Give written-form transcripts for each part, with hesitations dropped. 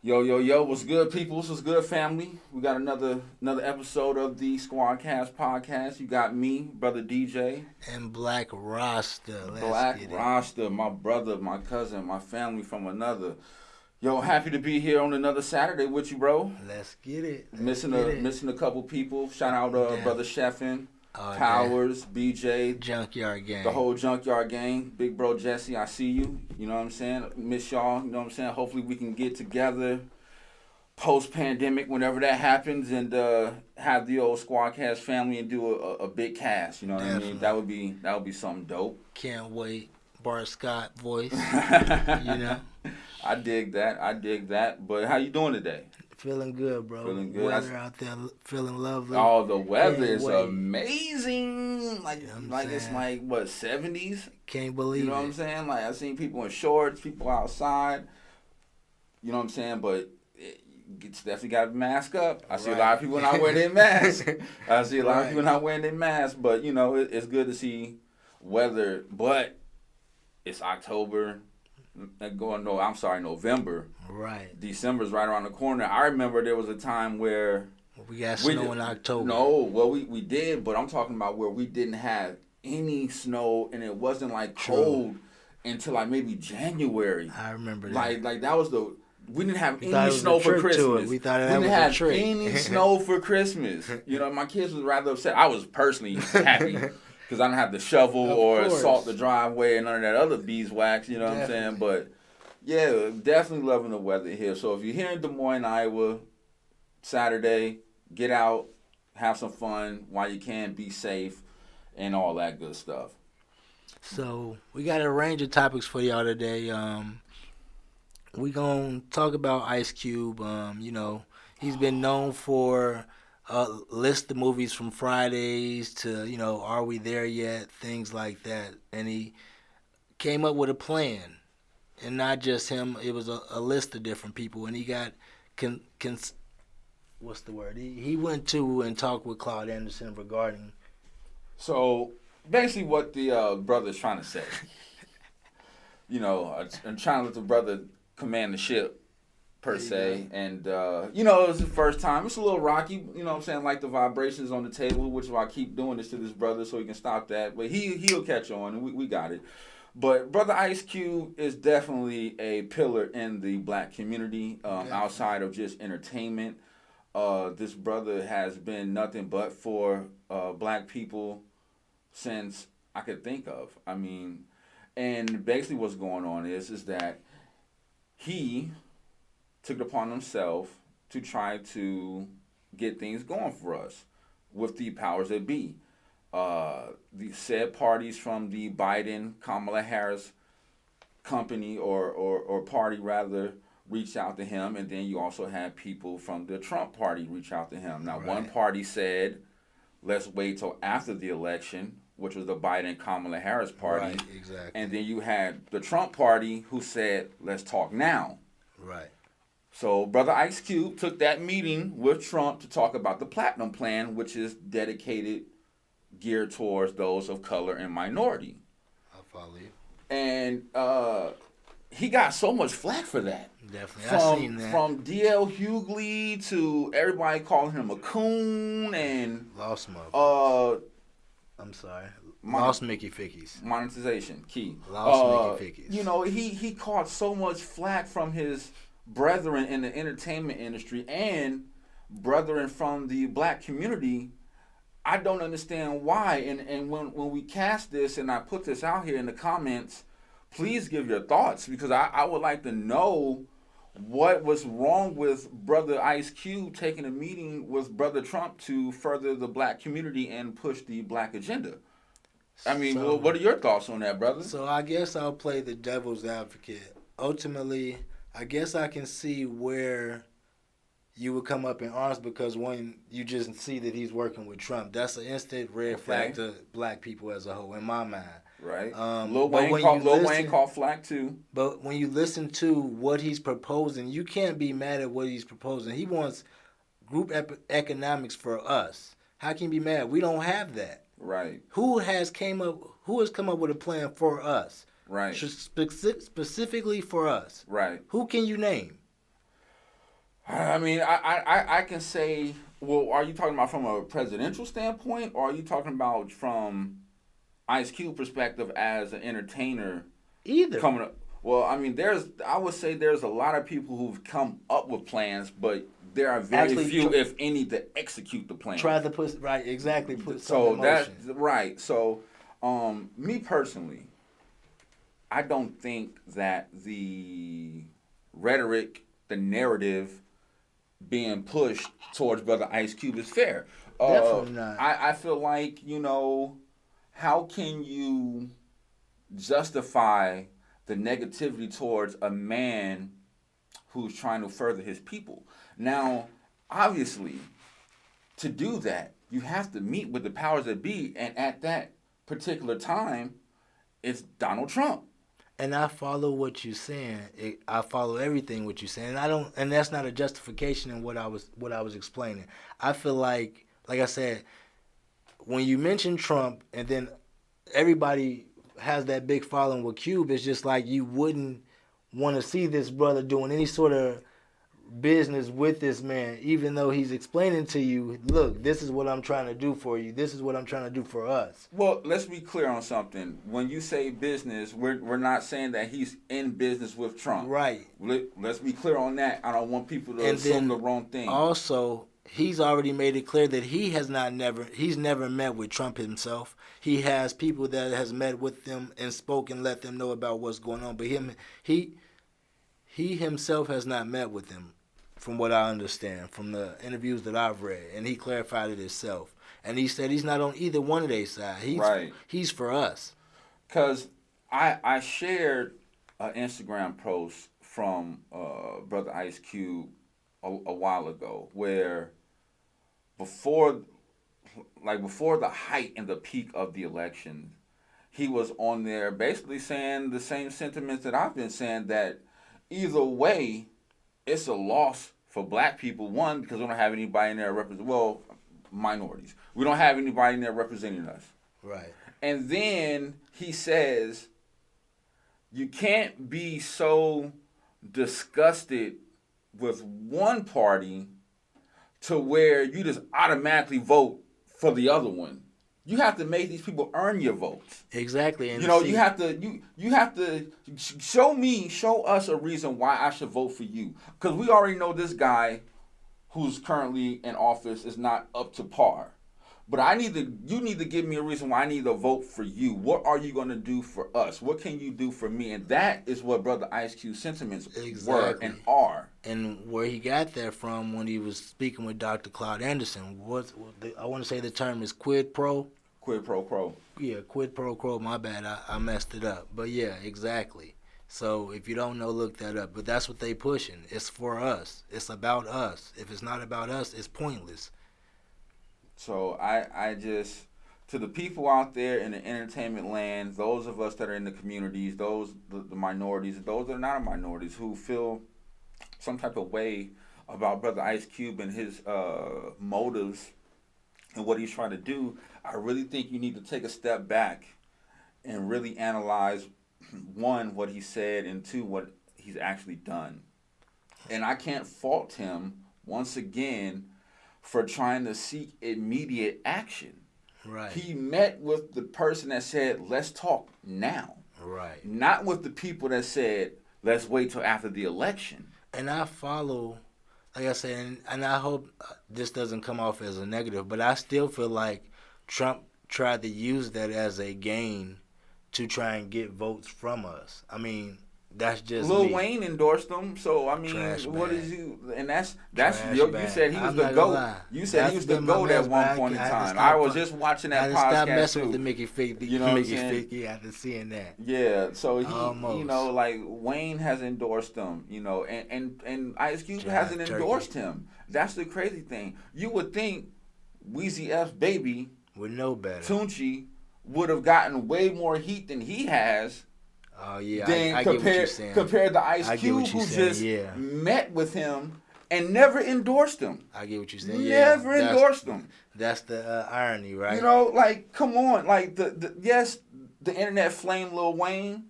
Yo, yo, yo, what's good, people? What's good, family? We got another episode of the Squadcast podcast. You got me, brother DJ. And Black Rasta. Let's Black get it. Rasta, my brother, my cousin, my family from another. Yo, happy to be here on another Saturday with you, bro. Let's get it. Missing a couple people. Shout out brother Sheffin, Powers, BJ, Junkyard Gang. the whole Junkyard Gang. Big bro Jesse, I see you. You know what I'm saying? Miss y'all. You know what I'm saying? Hopefully we can get together post-pandemic whenever that happens and have the old Squadcast family and do a big cast. You know what Definitely. I mean? That would be something dope. Can't wait. Bart Scott voice. You know? I dig that. But how you doing today? Feeling good, bro. Feeling good. Weather out there feeling lovely. Oh, the weather Can't is wait. amazing. Like, You know what I'm like it's saying? like what, 70s? Can't believe You know it. what I'm saying? Like I seen people in shorts, people outside. You know what I'm saying? But it's definitely got to mask up. I see a lot of people not wearing their masks. I see a lot of people not wearing their masks. But you know, it's good to see weather. But it's October. November. Right. December's right around the corner. I remember there was a time where We got snow in October. No, well we did, but I'm talking about where we didn't have any snow and it wasn't like cold until like maybe January. I remember that. Like that was we didn't have We thought it any was snow a for trick to it. Christmas. We thought that didn't was a have trick. any snow for Christmas. You know, my kids was rather upset. I was personally happy because I didn't have to shovel Of or course. salt the driveway and none of that other beeswax. You know what I'm saying? But yeah, definitely loving the weather here. So if you're here in Des Moines, Iowa, Saturday, get out, have some fun while you can, be safe, and all that good stuff. So we got a range of topics for y'all today. We gonna talk about Ice Cube. You know, he's been known for a list of movies from Fridays to, you know, Are We There Yet? Things like that. And he came up with a plan. And not just him, it was a list of different people. And he got, what's the word? He went to and talked with Claude Anderson regarding. So basically what the brother's trying to say, you know, I'm trying to let the brother command the ship, per se. And, you know, it was the first time. It's a little rocky, you know what I'm saying, like the vibrations on the table, which is why I keep doing this to this brother so he can stop that. But he'll catch on, and we got it. But Brother Ice Cube is definitely a pillar in the black community, outside of just entertainment. This brother has been nothing but for black people since I could think of. I mean, and basically what's going on is that he took it upon himself to try to get things going for us with the powers that be. The said parties from the Biden Kamala Harris company or party rather reached out to him, and then you also had people from the Trump party reach out to him. Now, one party said, let's wait till after the election, which was the Biden Kamala Harris party. Right, exactly. And then you had the Trump party who said, let's talk now. Right. So Brother Ice Cube took that meeting with Trump to talk about the Platinum Plan, which is geared towards those of color and minority. I'll follow you. And he got so much flack for that. Definitely. I seen that. From D.L. Hughley to everybody calling him a coon and Lost my. I'm sorry. Lost Mickey Fickies. Monetization key. Lost Mickey Fickies. You know, he caught so much flack from his brethren in the entertainment industry and brethren from the black community. I don't understand why. And when we cast this and I put this out here in the comments, please give your thoughts, because I would like to know what was wrong with Brother Ice Cube taking a meeting with Brother Trump to further the black community and push the black agenda. I mean, what are your thoughts on that, brother? So I guess I'll play the devil's advocate. Ultimately, I guess I can see where you would come up in arms, because when you just see that he's working with Trump, that's an instant red flag to black people as a whole, in my mind. Right. Lil Wayne called flack too. But when you listen to what he's proposing, you can't be mad at what he's proposing. He wants group economics for us. How can you be mad? We don't have that. Right. Who has come up with a plan for us? Right. Specifically for us. Right. Who can you name? I mean, I can say, well, are you talking about from a presidential standpoint, or are you talking about from Ice Cube perspective as an entertainer Either. coming up? Well, I mean, I would say there's a lot of people who've come up with plans, but there are very Actually, few, if any, to execute the plan. try to put right exactly put something So in that's motion. right. So, me personally, I don't think that the rhetoric, the narrative being pushed towards Brother Ice Cube is fair. Definitely not. I feel like, how can you justify the negativity towards a man who's trying to further his people? Now, obviously, to do that, you have to meet with the powers that be, and at that particular time, it's Donald Trump. And I follow what you're saying. I follow everything what you're saying. And I don't, and that's not a justification in what I was explaining. I feel like I said, when you mention Trump, and then everybody has that big following with Cube, it's just like you wouldn't want to see this brother doing any sort of business with this man, even though he's explaining to you, look, this is what I'm trying to do for you. This is what I'm trying to do for us. Well, let's be clear on something. When you say business, we're not saying that he's in business with Trump. Right. Let's be clear on that. I don't want people to And assume then the wrong thing. also, he's already made it clear that he's never met with Trump himself. He has people that has met with them and spoken, let them know about what's going on. But he himself has not met with them, from what I understand, from the interviews that I've read. And he clarified it himself. And he said he's not on either one of their side. He's for us. Because I shared an Instagram post from Brother Ice Cube a while ago where before the height and the peak of the election, he was on there basically saying the same sentiments that I've been saying, that either way, it's a loss for black people. One, because we don't have anybody in there minorities. We don't have anybody in there representing us. Right. And then he says, you can't be so disgusted with one party to where you just automatically vote for the other one. You have to make these people earn your votes. Exactly. And you have to show us a reason why I should vote for you. Because we already know this guy who's currently in office is not up to par. But you need to give me a reason why I need to vote for you. What are you going to do for us? What can you do for me? And that is what Brother Ice Cube's sentiments were and are. And where he got that from when he was speaking with Dr. Claude Anderson, I want to say the term is quid pro. Quid pro quo. Yeah, quid pro quo. My bad, I messed it up. But yeah, exactly. So if you don't know, look that up. But that's what they pushing. It's for us. It's about us. If it's not about us, it's pointless. So I just, to the people out there in the entertainment land, those of us that are in the communities, the minorities, those that are not minorities who feel some type of way about Brother Ice Cube and his motives and what he's trying to do, I really think you need to take a step back and really analyze, one, what he said, and two, what he's actually done. And I can't fault him, once again, for trying to seek immediate action. Right. He met with the person that said, let's talk now. Right. Not with the people that said, let's wait till after the election. And I follow, like I said, and I hope this doesn't come off as a negative, but I still feel like Trump tried to use that as a gain to try and get votes from us. I mean, that's just Lil me. Wayne endorsed him, so I mean, Trash what bag. is you? And that's Trash you bag. said he was I'm the not gonna GOAT. lie. You said That's he was the been my GOAT at man's one bag. point in I had to time. stop I was fu- just watching I that had to stop podcast messing with too. the Mickey 50, You know what I'm Mickey saying? 50 after seeing that. Yeah, so he, Almost. like Wayne has endorsed him, and Ice Cube hasn't Turkey. endorsed him. That's the crazy thing. You would think Weezy F's baby, Would know better. Tunchi, would have gotten way more heat than he has. Oh yeah, Then I get what you're saying. compared to Ice I get Cube, what you're who saying, just yeah. met with him and never endorsed him. I get what you're saying. Never Yeah, endorsed him. That's the irony, right? Like, come on, like the yes, the internet flamed Lil Wayne,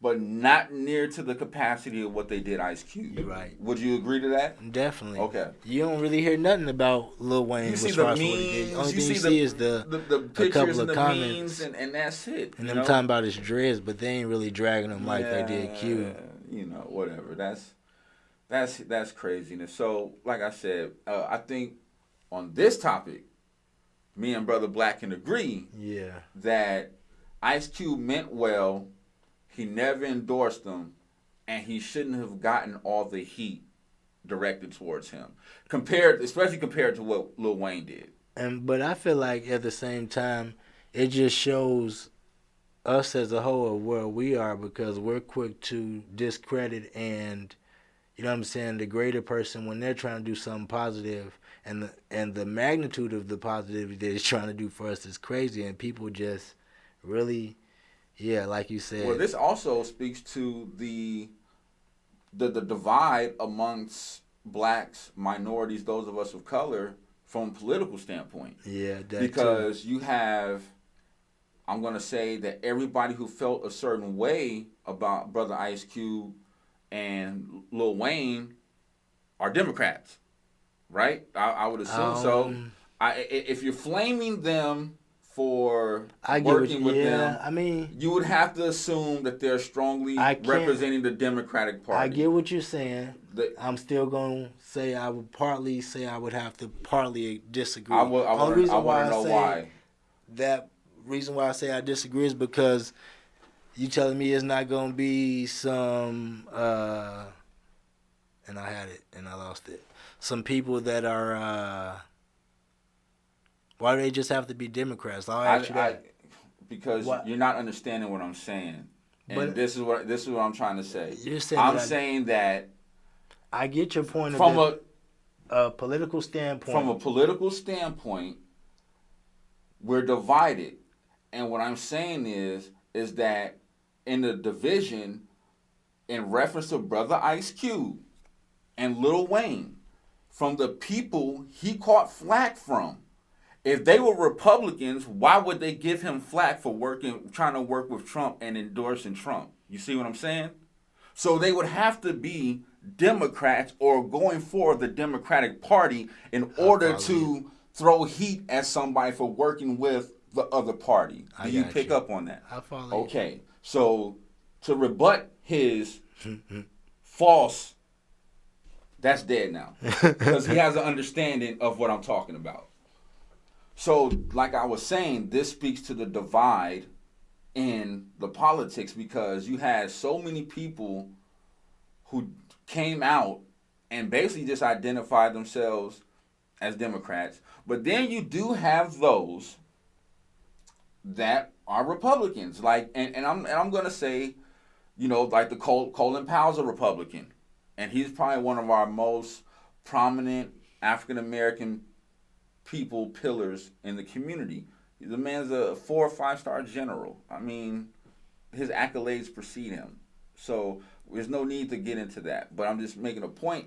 but not near to the capacity of what they did Ice Cube. You're right. Would you agree to that? Definitely. Okay. You don't really hear nothing about Lil Wayne. You see as the far memes. as what he did. The only You thing you see see is the a pictures couple and of the comments, memes, and that's it. and them talking about his dreads, but they ain't really dragging him like they did Cube. You know, whatever. That's craziness. So, like I said, I think on this topic, me and Brother Black can agree that Ice Cube meant well. He never endorsed them, and he shouldn't have gotten all the heat directed towards him, especially compared to what Lil Wayne did. But I feel like at the same time, it just shows us as a whole of where we are, because we're quick to discredit and, you know what I'm saying, the greater person when they're trying to do something positive, and the magnitude of the positivity that he's trying to do for us is crazy, and people just really, like you said. Well, this also speaks to the divide amongst blacks, minorities, those of us of color, from a political standpoint. Yeah, that because too. You have, I'm going to say that everybody who felt a certain way about Brother Ice Cube and Lil Wayne are Democrats, right? I would assume so. If you're flaming them for working with them, I mean, you would have to assume that they're strongly representing the Democratic Party. I get what you're saying. I'm still going to say I would have to partly disagree. I want to know why. That reason why I say I disagree is because you telling me it's not going to be some, and I had it and I lost it, some people that are, why do they just have to be Democrats? I'll ask you that. Because you're not understanding what I'm saying. And but this is what I'm trying to say. You're saying I'm saying that I get your point from a political standpoint. From a political standpoint, we're divided. And what I'm saying is that in the division, in reference to Brother Ice Cube and Lil Wayne, from the people he caught flack from, if they were Republicans, why would they give him flack for trying to work with Trump and endorsing Trump? You see what I'm saying? So they would have to be Democrats or going for the Democratic Party in order to throw heat at somebody for working with the other party. Do you pick up on that? I follow. Okay. So to rebut his false, that's dead now. Because he has an understanding of what I'm talking about. So, like I was saying, this speaks to the divide in the politics, because you had so many people who came out and basically just identified themselves as Democrats. But then you do have those that are Republicans, and I'm gonna say, like the Colin Powell's a Republican, and he's probably one of our most prominent African American pillars in the community. The man's a 4 or 5 star general. I mean, his accolades precede him. So there's no need to get into that. But I'm just making a point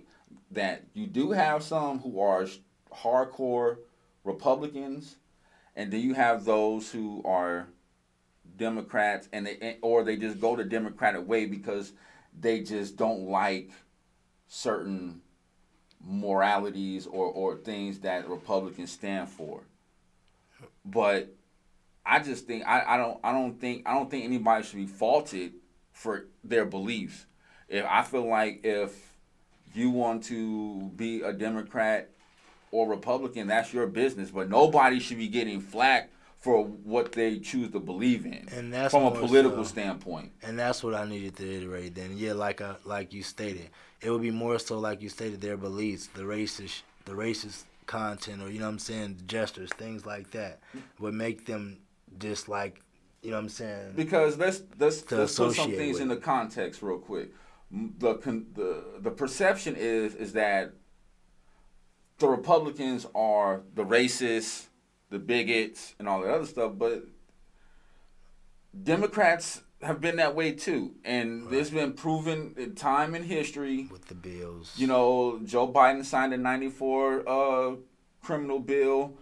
that you do have some who are hardcore Republicans, and then you have those who are Democrats, or they just go the Democratic way because they just don't like certain moralities or things that Republicans stand for. But I just think I don't think anybody should be faulted for their beliefs. I feel like if you want to be a Democrat or Republican, that's your business. But nobody should be getting flack for what they choose to believe in, and that's from a political standpoint. And that's what I needed to iterate. Then, like you stated, it would be more so like you stated, their beliefs, the racist content, or the gestures, things like that, would make them dislike. You know what I'm saying? Because let's put some things into context real quick. The perception is that the Republicans are the racists, the bigots, and all that other stuff, but Democrats have been that way too, and It's been proven in time in history with the bills. Joe Biden signed a '94 criminal bill.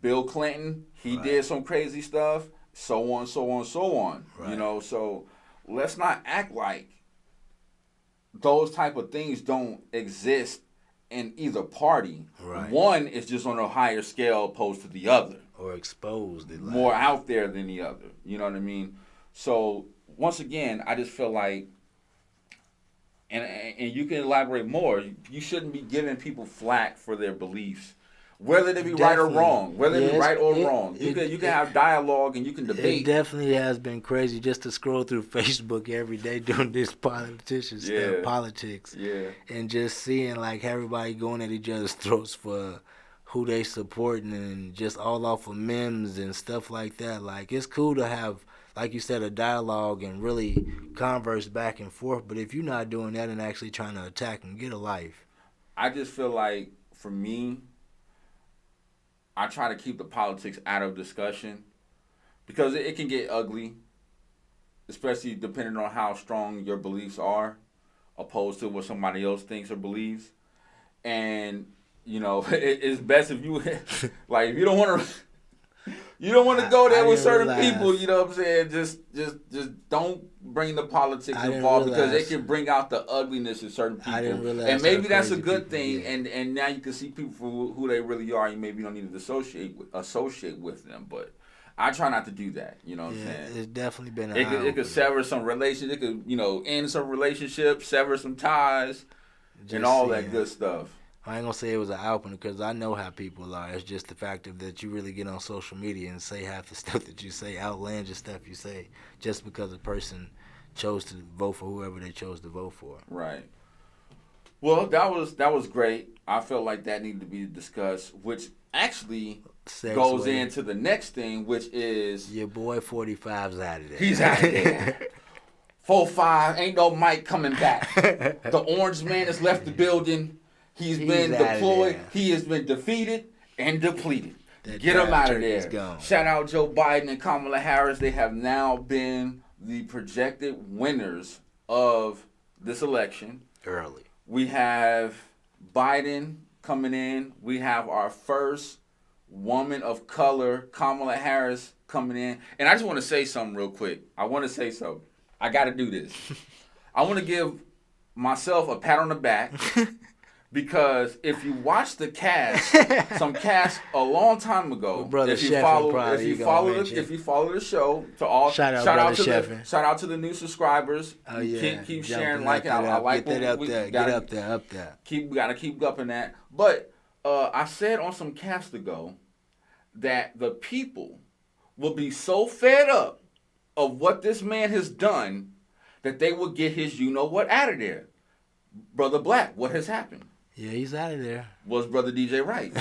Bill Clinton, he did some crazy stuff. So on, so on, so on. Right. So let's not act like those type of things don't exist in either party. Right. One is just on a higher scale opposed to the other. Or exposed it. More out there than the other. You know what I mean? So once again, I just feel like, and you can elaborate more. You shouldn't be giving people flack for their beliefs, whether they be right or wrong. Whether they be right or wrong, you can have dialogue and you can debate. It definitely has been crazy just to scroll through Facebook every day doing this politician stuff, politics, and just seeing like everybody going at each other's throats for who they supporting and just all off of memes and stuff like that. Like, it's cool to have, like you said, a dialogue and really converse back and forth. But if you're not doing that and actually trying to attack and get a life. I just feel like, for me, I try to keep the politics out of discussion because it can get ugly, especially depending on how strong your beliefs are opposed to what somebody else thinks or believes. And you know, it's best if you like, if you don't want to go there with certain people. You know what I'm saying? Just don't bring the politics involved because it can bring out the ugliness in certain people. And maybe that's a good thing. And now you can see people for who they really are. You maybe don't need to associate with them, but I try not to do that. You know what I'm saying? It's definitely been. It could sever some relations. It could end some relationships, sever some ties, and all that good stuff. I ain't gonna say it was an opener because I know how people are. It's just the fact of that you really get on social media and say half the stuff that you say, outlandish stuff you say, just because a person chose to vote for whoever they chose to vote for. Right. Well, that was great. I felt like that needed to be discussed, which actually goes into the next thing, which is your boy 45's out of there. He's out of there. 4-5, ain't no Mike coming back. The orange man has left the building. He's been deployed. He has been defeated and depleted. Get him out of there. Shout out Joe Biden and Kamala Harris. They have now been the projected winners of this election. Early. We have Biden coming in. We have our first woman of color, Kamala Harris, coming in. And I just want to say something real quick. I got to do this. I want to give myself a pat on the back. Because if you watch the cast, some cast a long time ago, if you follow the show, to all shout out to the new subscribers. Oh yeah, keep sharing, liking. I like get that up there. Up there. We gotta keep upping that. But I said on some cast ago that the people will be so fed up of what this man has done that they will get his what out of there. Brother Black, what has happened? Yeah, he's out of there. Was Brother DJ right?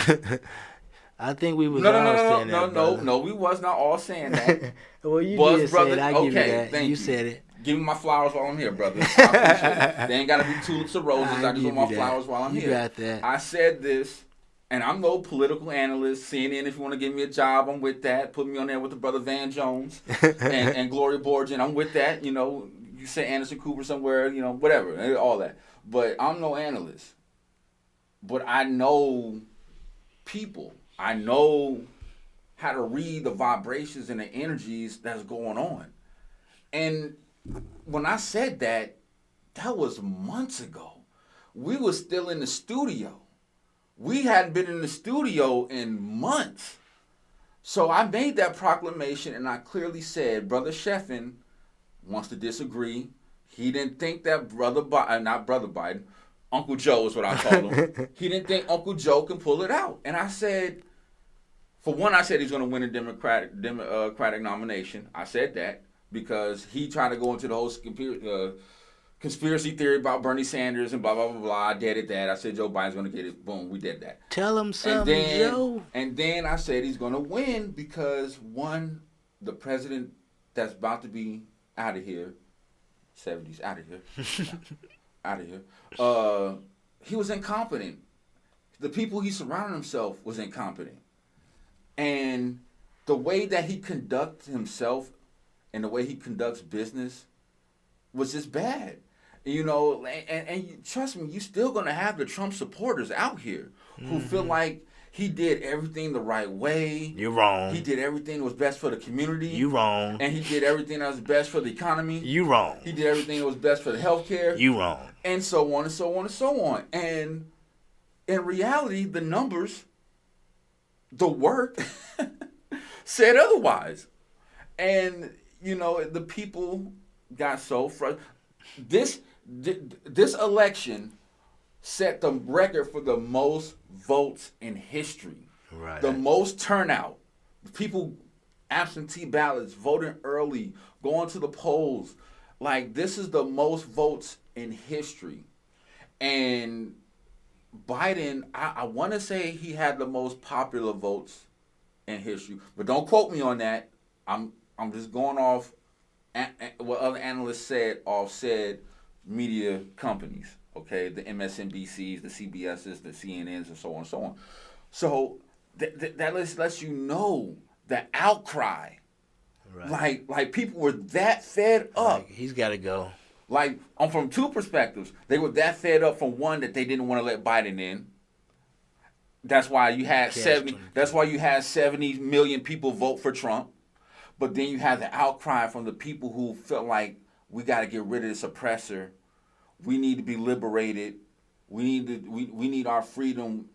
I think we was all saying that. No, we was not all saying that. Well, you did say it. I give you that. Thank you. Said it. Give me my flowers while I'm here, brother. I appreciate it. They ain't got to be tulips or roses. I just want my flowers while I'm here. You got that. I said this, and I'm no political analyst. CNN, if you want to give me a job, I'm with that. Put me on there with the brother Van Jones and Gloria Borgen. I'm with that. You say Anderson Cooper somewhere, whatever, all that. But I'm no analyst. But I know people. I know how to read the vibrations and the energies that's going on. And when I said that was months ago. We were still in the studio. We hadn't been in the studio in months. So I made that proclamation and I clearly said, Brother Sheffin wants to disagree. He didn't think that not Brother Biden, Uncle Joe is what I call him. He didn't think Uncle Joe can pull it out. And I said, for one, I said he's going to win a Democratic nomination. I said that because he tried to go into the whole conspiracy theory about Bernie Sanders and blah, blah, blah, blah. I did that. I said Joe Biden's going to get it. Boom, we did that. Tell him something, Joe. And then I said he's going to win because, one, the president that's about to be out of here, 70s, out of here. He was incompetent. The people he surrounded himself was incompetent. And the way that he conducts himself and the way he conducts business was just bad. And trust me, you're still going to have the Trump supporters out here who feel like He did everything the right way. You're wrong. He did everything that was best for the community. You wrong. And he did everything that was best for the economy. You wrong. He did everything that was best for the healthcare. You wrong. And so on and so on and so on. And in reality, the numbers, the work, said otherwise. And, you know, the people got so frustrated. This election set the record for the most votes in history. Right. The most turnout. People, absentee ballots, voting early, going to the polls. Like, this is the most votes in history. And Biden, I want to say he had the most popular votes in history. But don't quote me on that. I'm just going off what other analysts said off said media companies. Okay, the MSNBCs, the CBSs, the CNNs, and so on and so on. So that lets you know the outcry. Right. Like people were that fed up. Like, he's got to go. Like, from two perspectives. They were that fed up from one that they didn't want to let Biden in. That's why you had 70. That's why you had 70 million people vote for Trump. But then you had the outcry from the people who felt like we got to get rid of this oppressor. We need to be liberated. We need our freedom.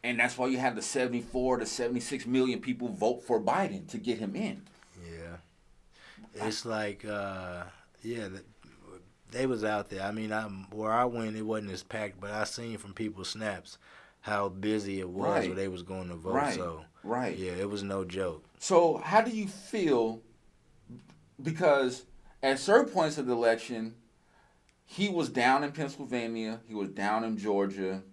And that's why you had the 74 to 76 million people vote for Biden to get him in. Yeah. It's like, they was out there. I mean, where I went, it wasn't as packed, but I seen from people's snaps how busy it was where they was going to vote. Right. So, right. Yeah, it was no joke. So how do you feel? Because at certain points of the election, he was down in Pennsylvania. He was down in Georgia.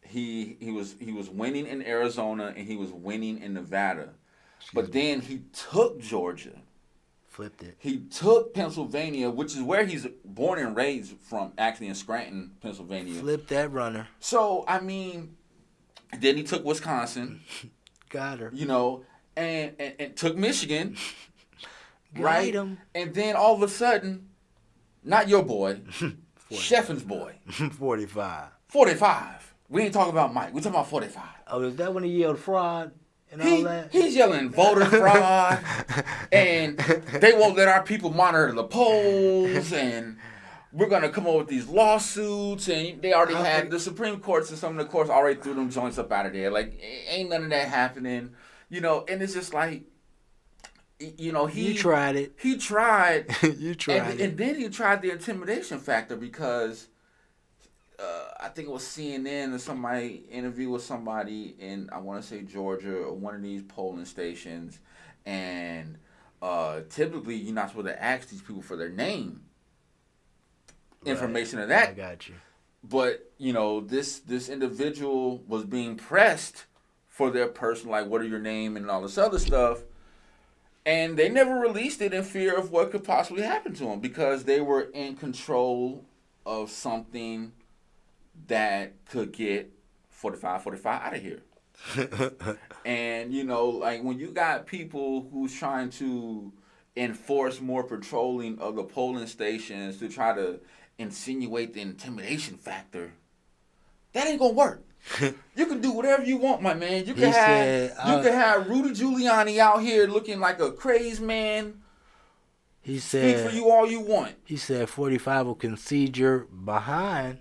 He was winning in Arizona, and he was winning in Nevada. But then he took Georgia. Flipped it. He took Pennsylvania, which is where he's born and raised from, actually in Scranton, Pennsylvania. Flipped that runner. So, I mean, then he took Wisconsin. Got her. You know, and took Michigan. Got right? him. And then all of a sudden, not your boy, Sheffen's boy. 45. 45. We ain't talking about Mike. We talking about 45. Oh, is that when he yelled fraud and all that? He's yelling voter fraud, and they won't let our people monitor the polls, and we're going to come up with these lawsuits, and they already had the Supreme Courts and some of the courts already threw them joints up out of there. Like, ain't none of that happening, you know, and it's just like, you know, You tried it. He tried. You tried it. And then he tried the intimidation factor because I think it was CNN or somebody interviewed with somebody in, I want to say Georgia or one of these polling stations, and typically you're not supposed to ask these people for their name, information of that. I got you. But you know, this individual was being pressed for their person, like what are your name and all this other stuff. And they never released it in fear of what could possibly happen to them because they were in control of something that could get 45 out of here. And, you know, like when you got people who's trying to enforce more patrolling of the polling stations to try to insinuate the intimidation factor, that ain't going to work. You can do whatever you want, my man. You can have Rudy Giuliani out here looking like a crazed man. He said, speak for you all you want. He said 45 will concede your behind.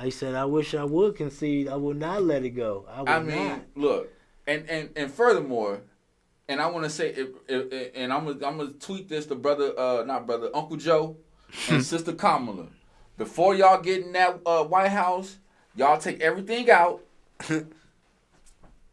He said, I wish I would concede. I would not let it go. I mean, not. Look, and furthermore, and I want to say, and I'm gonna tweet this to Uncle Joe and Sister Kamala. Before y'all get in that White House, y'all take everything out,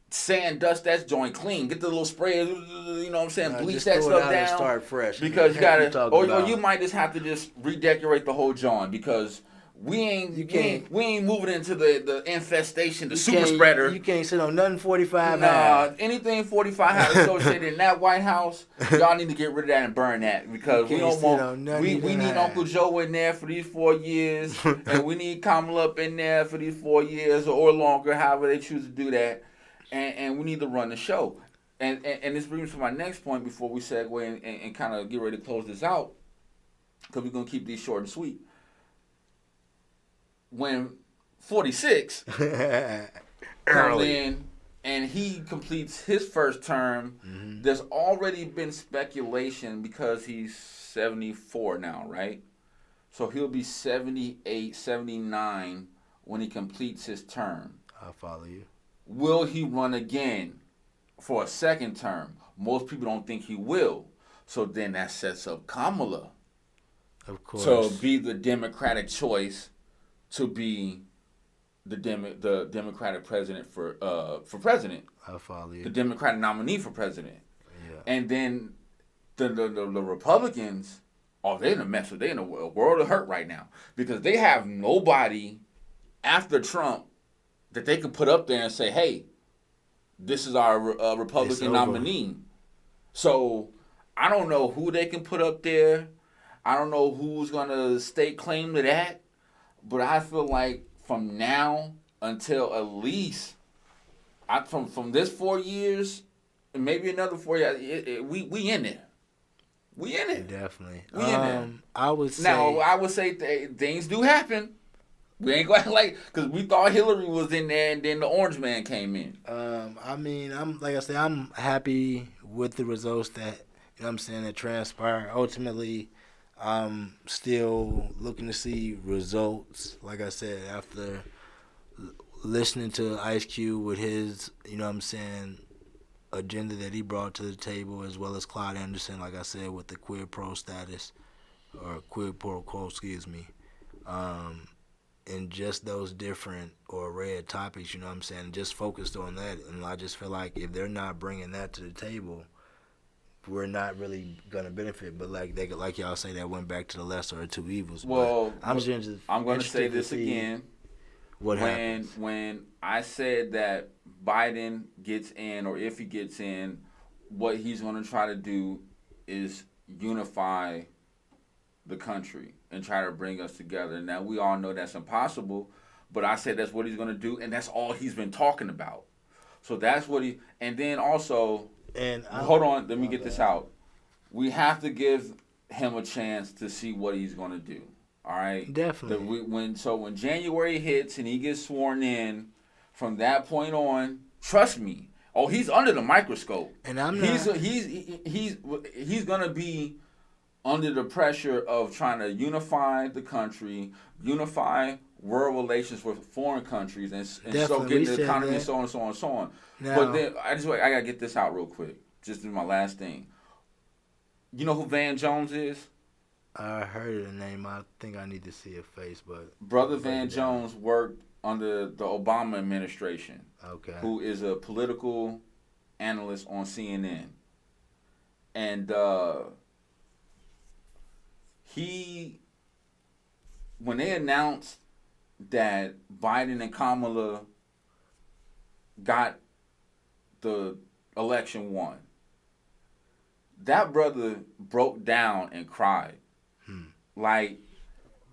sand, dust that joint clean. Get the little spray, you know what I'm saying, bleach that stuff down. And start fresh. Because you gotta, or you might just have to just redecorate the whole joint because we ain't moving into the infestation, the super spreader. You can't sit on nothing 45. Anything 45 has associated in that White House, y'all need to get rid of that and burn that because we don't want. We need Uncle Joe in there for these 4 years, and we need Kamala up in there for these 4 years or longer, however they choose to do that, and we need to run the show. And this brings me to my next point before we segue and kind of get ready to close this out because we're gonna keep these short and sweet. When 46 comes in and he completes his first term, there's already been speculation because he's 74 now, right? So he'll be 78, 79 when he completes his term. I follow you. Will he run again for a second term? Most people don't think he will. So then that sets up Kamala Of course. to be the Democratic choice to be the Democratic president for president. I follow you. The Democratic nominee for president. Yeah. And then the Republicans, oh, they're in a mess. They're in a world of hurt right now because they have nobody after Trump that they can put up there and say, hey, this is our Republican nominee. So I don't know who they can put up there. I don't know who's going to stake claim to that. But I feel like from now until at least from this 4 years, and maybe another 4 years, we in there. We in it. Definitely. We in there. I would say. Now, I would say things do happen. We ain't going to like, because we thought Hillary was in there and then the orange man came in. I mean, I'm happy with the results that, you know what I'm saying, that transpired. Ultimately, I'm still looking to see results, like I said, after listening to Ice Cube with his, you know what I'm saying, agenda that he brought to the table, as well as Clyde Anderson, like I said, with the quid pro status, or quid pro quo, excuse me. And just those different or array of topics, you know what I'm saying, just focused on that. And I just feel like if they're not bringing that to the table, we're not really going to benefit. But like y'all say, that went back to the lesser of two evils. Well, but I'm going to say this again. What happens? When I said that Biden gets in, or if he gets in, what he's going to try to do is unify the country and try to bring us together. Now, we all know that's impossible, but I said that's what he's going to do, and that's all he's been talking about. So that's what he... And then also... hold on, let me get this out. We have to give him a chance to see what he's going to do. All right? Definitely. When January hits and he gets sworn in, from that point on, trust me, he's under the microscope. And I'm not... He's going to be under the pressure of trying to unify the country, unify world relations with foreign countries, and so getting the economy, and so on and so on and so on. Now, but then I gotta get this out real quick. Just my last thing. You know who Van Jones is? I heard of the name. I think I need to see a face, but Brother Van Jones worked under the Obama administration. Okay. Who is a political analyst on CNN, and when they announced that Biden and Kamala got the election won, that brother broke down and cried.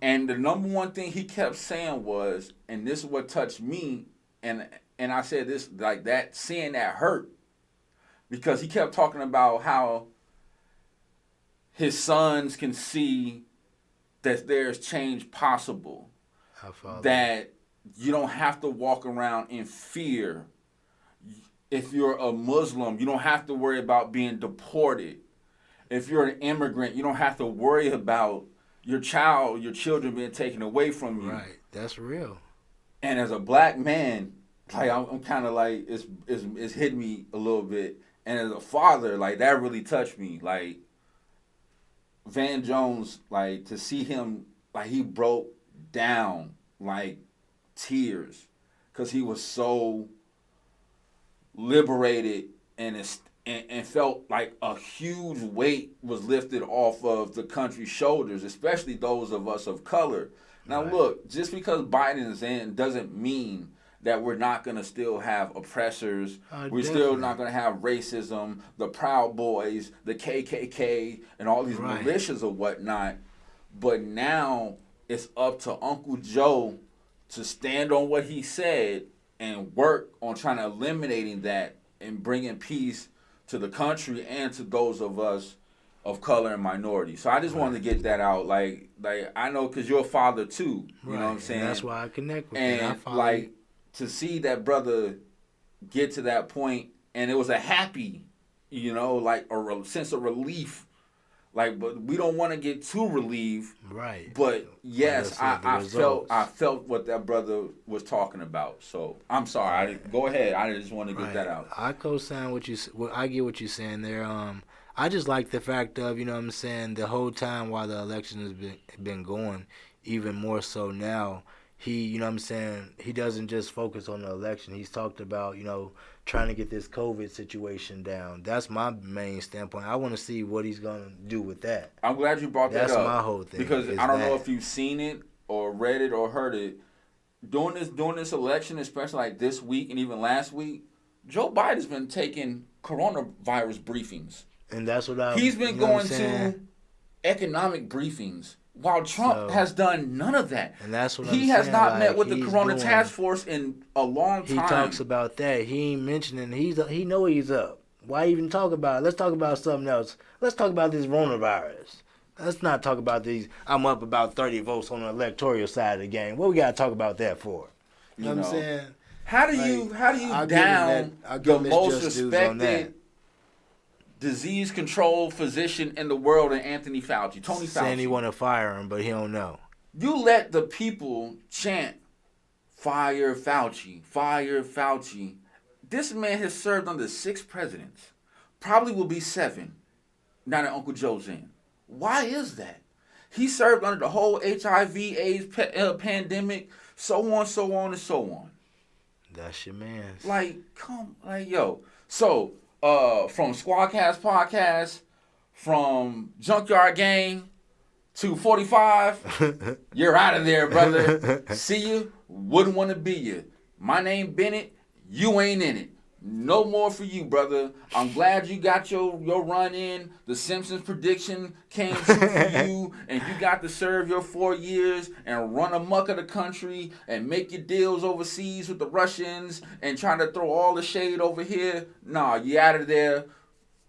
And the number one thing he kept saying was, and this is what touched me, and I said this, like, that, seeing that hurt, because he kept talking about how his sons can see that there's change possible. That you don't have to walk around in fear. If you're a Muslim, you don't have to worry about being deported. If you're an immigrant, you don't have to worry about your children being taken away from you. Right, that's real. And as a black man, like, I'm kind of like, it's hit me a little bit. And as a father, like, that really touched me. Like, Van Jones, like, to see him, like, he broke down, like, tears, because he was so liberated and felt like a huge weight was lifted off of the country's shoulders, especially those of us of color. Now, look, just because Biden is in doesn't mean that we're not going to still have oppressors. We're still not going to have racism, the Proud Boys, the KKK, and all these militias or whatnot. But now it's up to Uncle Joe to stand on what he said and work on trying to eliminating that and bringing peace to the country and to those of us of color and minority. So I just wanted to get that out. Like I know, because you're a father too. You know what I'm saying? And that's why I connect with you. And like, to see that brother get to that point, and it was a happy, like sense of relief. Like, but we don't want to get too relieved. Right. But Let yes, us see the I results. felt what that brother was talking about. So I'm sorry. Go ahead. I just want to get that Right. out. I co-sign I get what you're saying there. I just like the fact of, what I'm saying, the whole time while the election has been going, even more so now, he, what I'm saying, he doesn't just focus on the election. He's talked about, trying to get this COVID situation down. That's my main standpoint. I want to see what he's going to do with that. I'm glad you brought that That's up my whole thing. because Is I don't know that. if you've seen it or read it or heard it. During this election, especially like this week and even last week, Joe Biden's been taking coronavirus briefings. And that's what I'm, He's been what I'm going saying. to economic briefings while Trump So, has done none of that. and that's what I'm He has saying. not met Like, with the he's Corona doing. Task Force in a long He talks time. about that. He ain't mentioning he know he's up. Why even talk about it? Let's talk about something else. Let's talk about this coronavirus. Let's not talk about these. I'm up about 30 votes on the electoral side of the game. What we gotta talk about that for? You know You what I'm know, saying? how do you I'll give him that. down I'll give the him his most just dues on that. respected disease control physician in the world, and Anthony Fauci, Tony Saying he Fauci? want to fire him, but he don't know. You let the people chant, "Fire Fauci, fire Fauci." This man has served under 6 presidents. Probably will be 7, now that Uncle Joe's in. Why is that? He served under the whole HIV/AIDS pandemic, so on, so on, and so on. That's your man's. Yo. So, from Squadcast Podcast, from Junkyard Gang to 45, you're out of there, brother. See you. Wouldn't want to be you. My name Bennett. You ain't in it. No more for you, brother. I'm glad you got your run in. The Simpsons prediction came true for you, and you got to serve your 4 years and run amok of the country and make your deals overseas with the Russians and trying to throw all the shade over here. Nah, you out of there.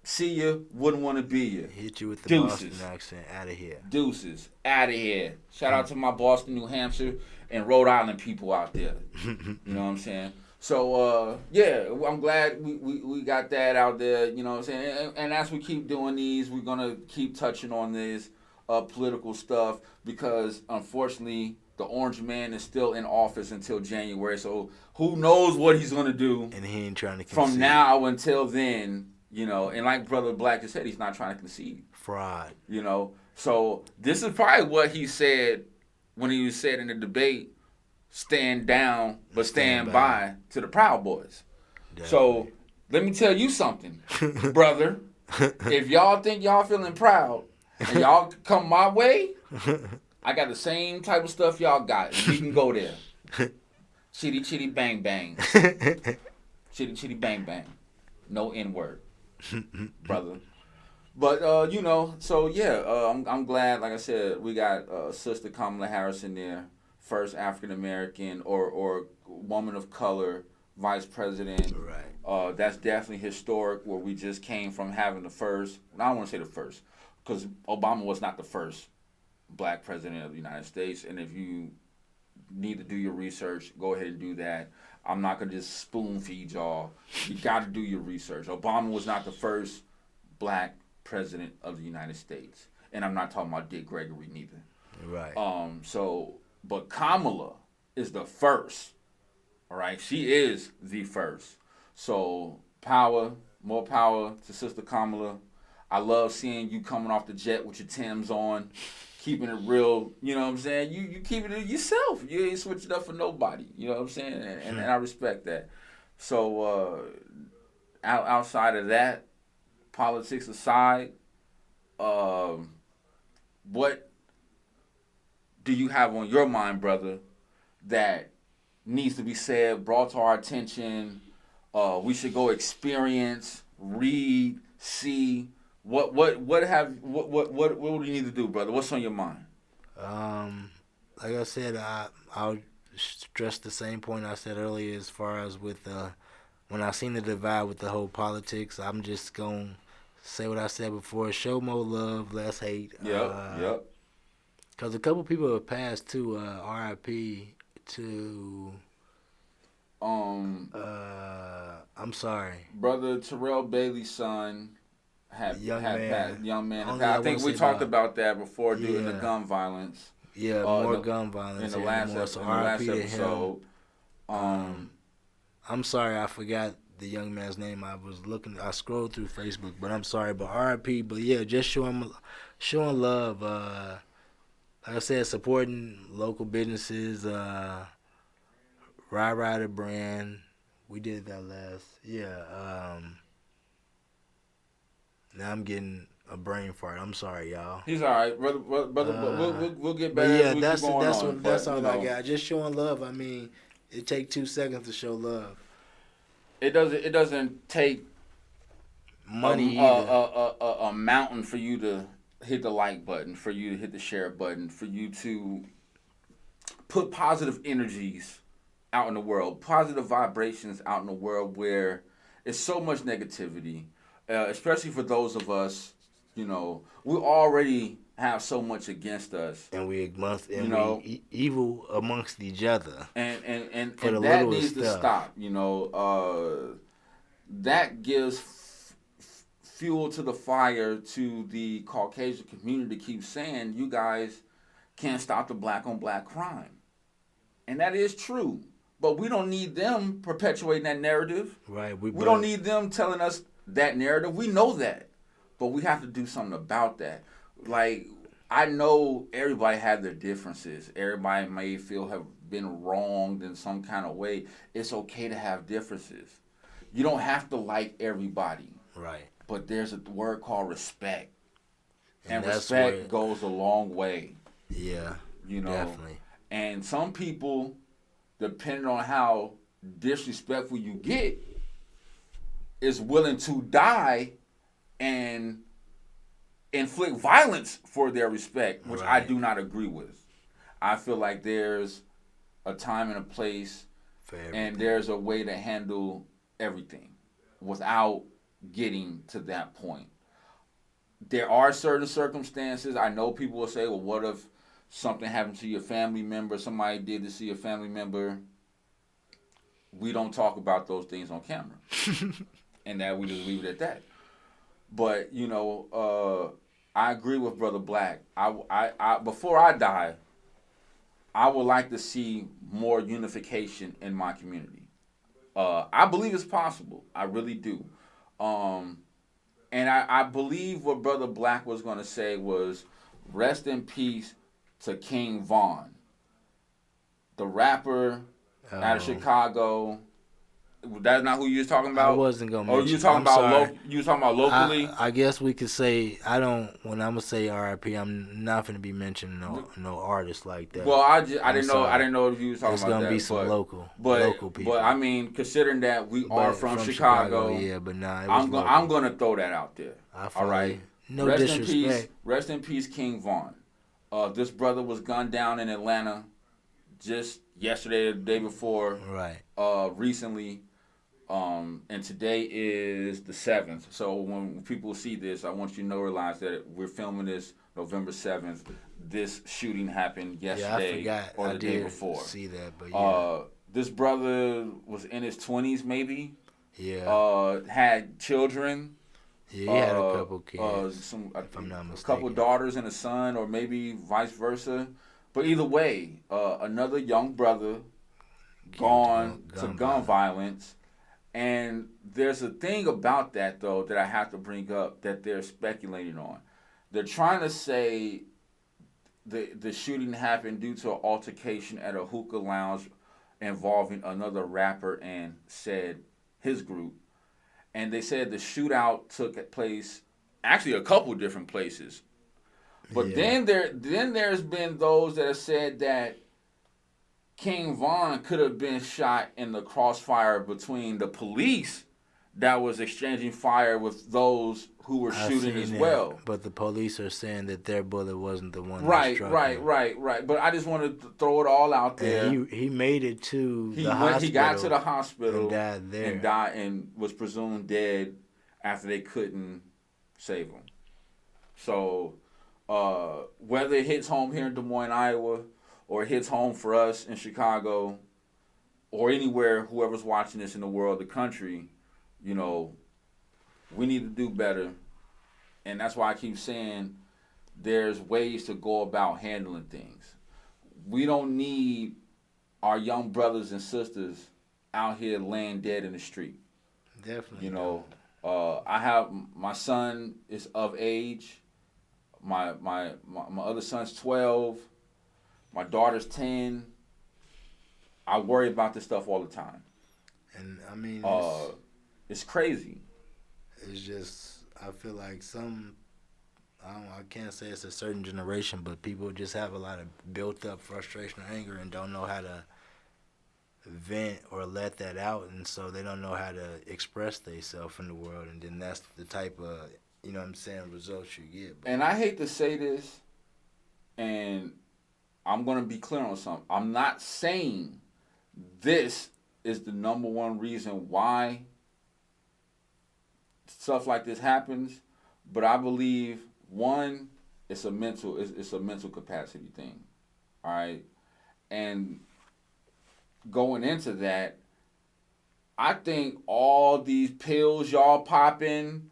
See ya. Wouldn't want to be you. Hit you with the Deuces. Boston accent. Out of here. Deuces. Out of here. Shout out to my Boston, New Hampshire, and Rhode Island people out there. You know what I'm saying? So, yeah, I'm glad we got that out there, you know what I'm saying? And as we keep doing these, we're going to keep touching on this political stuff because, unfortunately, the Orange Man is still in office until January. So who knows what he's going to do And he ain't trying to concede. from now until then, and like Brother Black has said, he's not trying to concede. Fraud. So this is probably what he said when he was said in the debate, stand down but stand by to the Proud Boys. Definitely. So let me tell you something, brother. If y'all think y'all feeling proud and y'all come my way, I got the same type of stuff y'all got. And we can go there. Chitty chitty bang bang. Chitty chitty bang bang. No N-word, brother. But so yeah, I'm glad. Like I said, we got Sister Kamala Harris in there, first African American or woman of color vice president. Right. That's definitely historic. Where we just came from having the first. I don't want to say the first, because Obama was not the first black president of the United States. And if you need to do your research, go ahead and do that. I'm not gonna just spoon feed y'all. You got to do your research. Obama was not the first black president of the United States, and I'm not talking about Dick Gregory neither. Right. But Kamala is the first. All right, she is the first. So more power to Sister Kamala. I love seeing you coming off the jet with your Timbs on, keeping it real. You know what I'm saying? You keep it yourself. You ain't switching up for nobody. You know what I'm saying? And I respect that. So outside of that, politics aside, what do you have on your mind, brother, that needs to be said, brought to our attention? We should go experience, read, see. What do you need to do, brother? What's on your mind? Like I said, I'll stress the same point I said earlier as far as with when I seen the divide with the whole politics. I'm just gonna say what I said before: show more love, less hate. Yep. Because a couple people have passed too. R.I.P. to I'm sorry. Brother Terrell Bailey's son Young had passed. man. Young man had Only passed. I I want think to we say talked about about that before due to the yeah, gun violence. yeah, Uh, in more the, gun in violence the last anymore. So in the last R.I.P. to him. episode. Um, I'm sorry I forgot the young man's name. I scrolled through Facebook, but I'm sorry. But R.I.P. But yeah, just showing love. Like I said, supporting local businesses. Ride Rider brand. We did that last. Yeah. Now I'm getting a brain fart. I'm sorry, y'all. He's all right, brother. But we'll get But better as yeah, we keep going on. that's But all I got. Just showing love. I mean, it take 2 seconds to show love. it doesn't take Money either. a mountain for you to hit the like button, for you to hit the share button, for you to put positive energies out in the world, positive vibrations out in the world where it's so much negativity, especially for those of us, we already have so much against us, And you know, evil amongst each other for the and that littlest needs to stuff. stop. That gives fuel to the fire to the Caucasian community to keep saying you guys can't stop the black on black crime. And that is true. But we don't need them perpetuating that narrative. Right. We don't need them telling us that narrative. We know that. But we have to do something about that. Like, I know everybody had their differences. Everybody may feel have been wronged in some kind of way. It's okay to have differences. You don't have to like everybody. Right. But there's a word called respect. And that's respect goes a long way. Yeah. Definitely. And some people, depending on how disrespectful you get, is willing to die and inflict violence for their respect, which I do not agree with. I feel like there's a time and a place, and there's a way to handle everything without getting to that point. There are certain circumstances. I know people will say, well, what if something happened to your family member, somebody did this to your family member? We don't talk about those things on camera. And that we just leave it at that. But, I agree with Brother Black. I before I die, I would like to see more unification in my community. I believe it's possible. I really do. And I believe what Brother Black was going to say was, rest in peace to King Von, the rapper out of Chicago. That's not who you was talking about? I wasn't gonna mention. You was talking about locally? I guess we could say when I'm gonna say R.I.P. I'm not gonna be mentioning no artists like that. Well, I didn't know if you was talking it's about that. It's gonna be some local people. But I mean, considering that we are from Chicago, yeah, but nah, I'm gonna throw that out there. All right. No disrespect. Rest in peace, King Von. This brother was gunned down in Atlanta just yesterday, the day before. Right. Recently. And today is the 7th. So when people see this, I want you to realize that we're filming this November 7th. This shooting happened yesterday or the day before. See that, but yeah. This brother was in his 20s, maybe. Yeah. Had children. Yeah, he had a couple kids. If I'm not mistaken. A couple daughters and a son, or maybe vice versa. But either way, another young brother gone to gun violence. And there's a thing about that, though, that I have to bring up that they're speculating on. They're trying to say the shooting happened due to an altercation at a hookah lounge involving another rapper and his group. And they said the shootout took place actually a couple different places. But then there's been those that have said that King Von could have been shot in the crossfire between the police that was exchanging fire with those who were shooting as well. But the police are saying that their bullet wasn't the one that struck him. Right. But I just wanted to throw it all out there. And he made it to the hospital. He got to the hospital and died there. And was presumed dead after they couldn't save him. So whether it hits home here in Des Moines, Iowa, or it hits home for us in Chicago, or anywhere, whoever's watching this in the world, the country, You know, we need to do better, and that's why I keep saying there's ways to go about handling things. We don't need our young brothers and sisters out here laying dead in the street. Definitely You don't. know, I have my son is of age. My other son's 12. My daughter's 10. I worry about this stuff all the time. And I mean, Uh, it's crazy. it's just I feel like some I can't say it's a certain generation, but people just have a lot of built up frustration or anger and don't know how to vent or let that out, and so they don't know how to express themselves in the world, and then that's the type of what I'm saying results you get. But And I hate to say this, and I'm gonna be clear on something. I'm not saying this is the number one reason why stuff like this happens, but I believe one, it's a mental capacity thing. All right, and going into that, I think all these pills y'all popping,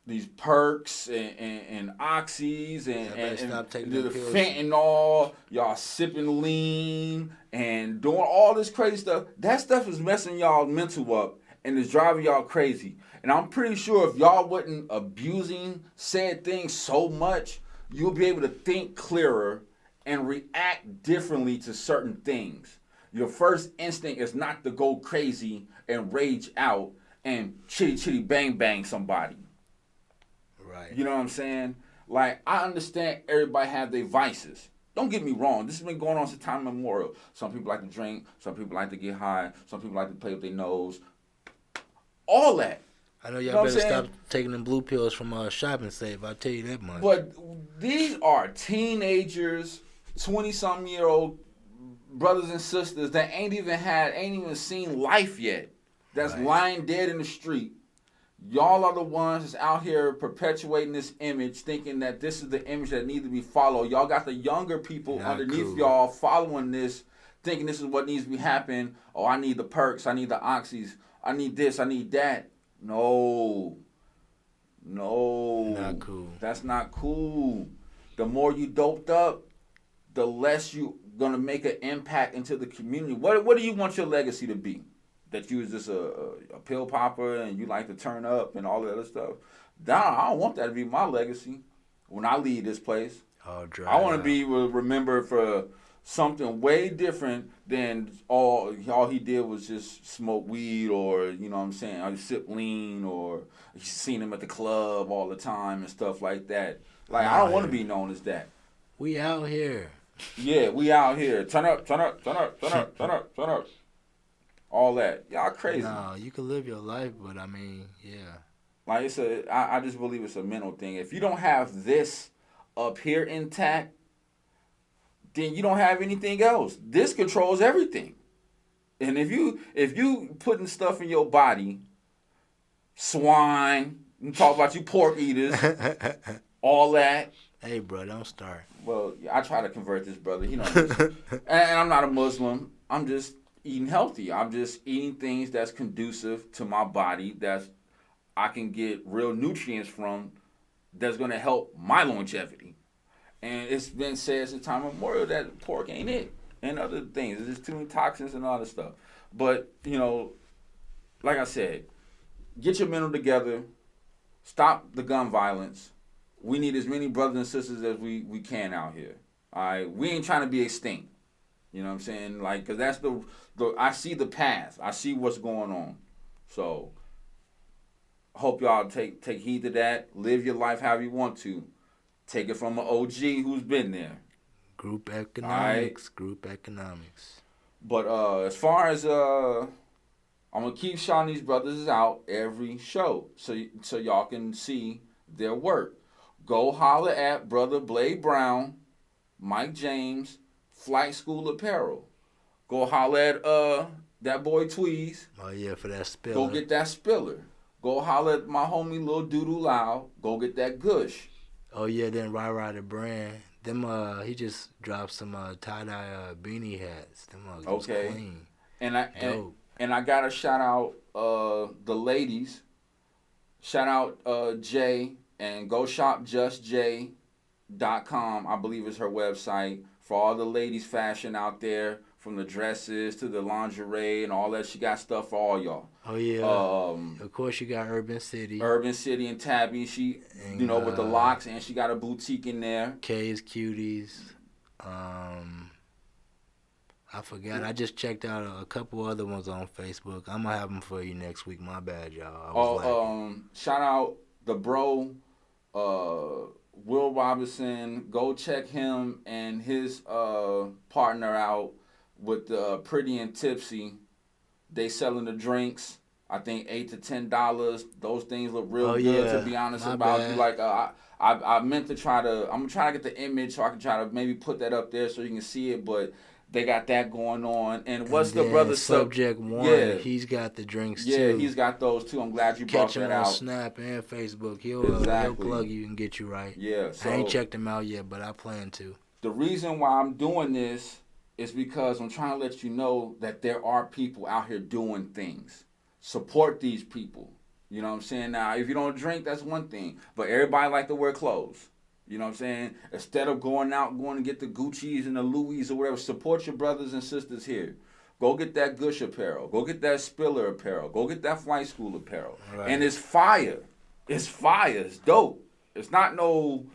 these perks and oxys I better stop and taking the them pills. fentanyl, y'all sipping lean and doing all this crazy stuff. That stuff is messing y'all mental up and is driving y'all crazy. And I'm pretty sure if y'all wasn't abusing said things so much, you'll be able to think clearer and react differently to certain things. Your first instinct is not to go crazy and rage out and chitty chitty bang bang somebody. Right. You know what I'm saying? Like, I understand everybody have their vices. Don't get me wrong. This has been going on since time immemorial. Some people like to drink. Some people like to get high. Some people like to play with their nose. All that. I know You y'all know what I'm better saying? stop taking them blue pills from Shopping Save. I'll tell you that much. But these are teenagers, 20-some-year-old brothers and sisters that ain't even seen life yet. That's Right. lying dead in the street. Y'all are the ones that's out here perpetuating this image, thinking that this is the image that needs to be followed. Y'all got the younger people Not underneath cool. y'all following this, thinking this is what needs to be happening. Oh, I need the perks, I need the oxys, I need this, I need that. No. Not cool. That's not cool. The more you doped up, the less you gonna make an impact into the community. What do you want your legacy to be? That you was just a pill popper and you like to turn up and all that other stuff. I don't want that to be my legacy when I leave this place. All dry I want to out. be remembered for something way different than all he did was just smoke weed or you know what I'm saying, or sip lean or you seen him at the club all the time and stuff like that. Like I don't want to be known as that. We out here. Yeah, we out here. Turn up, turn up, turn up, turn up, turn up, turn up. All that. Y'all crazy. No, you can live your life, but I mean, yeah. Like I just believe it's a mental thing. If you don't have this up here intact, then you don't have anything else. This controls everything. And if you putting stuff in your body, swine, you talk about you pork eaters, all that. Hey, bro, don't start. Well, I try to convert this brother. He don't listen. And I'm not a Muslim. I'm just eating healthy. I'm just eating things that's conducive to my body, that's I can get real nutrients from, that's gonna help my longevity. And it's been said since time immemorial that pork ain't it, and other things. There's too many toxins and all this stuff. But like I said, get your mental together. Stop the gun violence. We need as many brothers and sisters as we can out here. All right, we ain't trying to be extinct. You know what I'm saying? Like, cause that's the I see the path. I see what's going on. So, hope y'all take heed to that. Live your life however you want to. Take it from an OG who's been there. Group economics. Group economics. But as far as I'm gonna keep shouting these brothers out every show, so y'all can see their work. Go holler at Brother Blade Brown, Mike James, Flight School Apparel. Go holler at that boy Tweez. Oh yeah, for that spiller. Go get that spiller. Go holler at my homie Lil Doodoo Loud. Go get that gush. Oh yeah, then Rah the brand. Them he just dropped some tie-dye beanie hats. Them Okay. clean. And I Dope. and I gotta shout out the ladies Shout out Jay, and go shop justjay.com. I believe is her website for all the ladies fashion out there, from the dresses to the lingerie and all that. She got stuff for all y'all. Oh yeah. Of course, you got Urban City. Urban City and Tabby. She, And, with the locks, and she got a boutique in there. K's Cuties. I forgot. I just checked out a couple other ones on Facebook. I'm gonna have them for you next week. My bad, y'all. Shout out the bro, Will Robinson. Go check him and his partner out with the Pretty and Tipsy. They selling the drinks. I think $8 to $10. Those things look real good. Yeah. To be honest My about bad. you, like I meant to try to. I'm trying to get the image so I can try to maybe put that up there so you can see it, but. They got that going on. And what's and the brother's Subject One? Yeah. He's got the drinks too. Yeah, he's got those too. I'm glad you brought Catch him that on out. Snap and Facebook. He'll plug you and get you right. Yeah. So I ain't checked him out yet, but I plan to. The reason why I'm doing this is because I'm trying to let you know that there are people out here doing things. Support these people. You know what I'm saying? Now, if you don't drink, that's one thing. But everybody like to wear clothes. You know what I'm saying? Instead of going to get the Gucci's and the Louis or whatever, support your brothers and sisters here. Go get that Gush apparel. Go get that Spiller apparel. Go get that Flight School apparel. Right. And it's fire. It's fire. It's dope. It's not no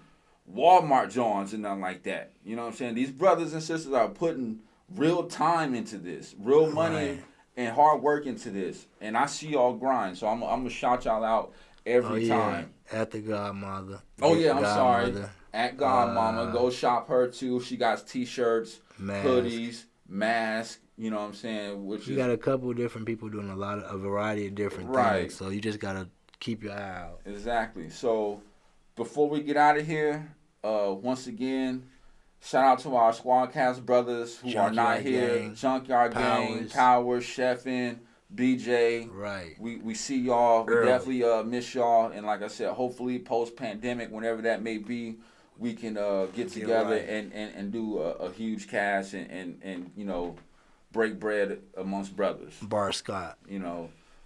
Walmart Johns and nothing like that. You know what I'm saying? These brothers and sisters are putting real time into this, real money and hard work into this. And I see y'all grind. So I'm going to shout y'all out every time. At the Godmother. Oh yeah, I'm sorry. At Godmama, go shop her too. She got t-shirts, hoodies, masks. You know what I'm saying? You got a couple of different people doing a variety of different things. So you just gotta keep your eye out. Exactly. So before we get out of here, once again, shout out to our Squadcast brothers who are not here. Junkyard Gang, Powers, Chefin, BJ. Right. We see y'all. We definitely miss y'all. And like I said, hopefully post-pandemic, whenever that may be, we can get together and do a huge cast and break bread amongst brothers. Bar Scott.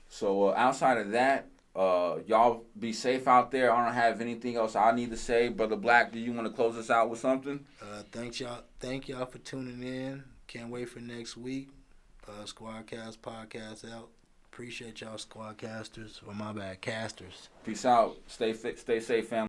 So outside of that, y'all be safe out there. I don't have anything else I need to say. Brother Black, do you want to close us out with something? Thank y'all for tuning in. Can't wait for next week. Squadcast podcast out. Appreciate y'all, Squadcasters. Or my bad, casters. Peace out. Stay safe, family.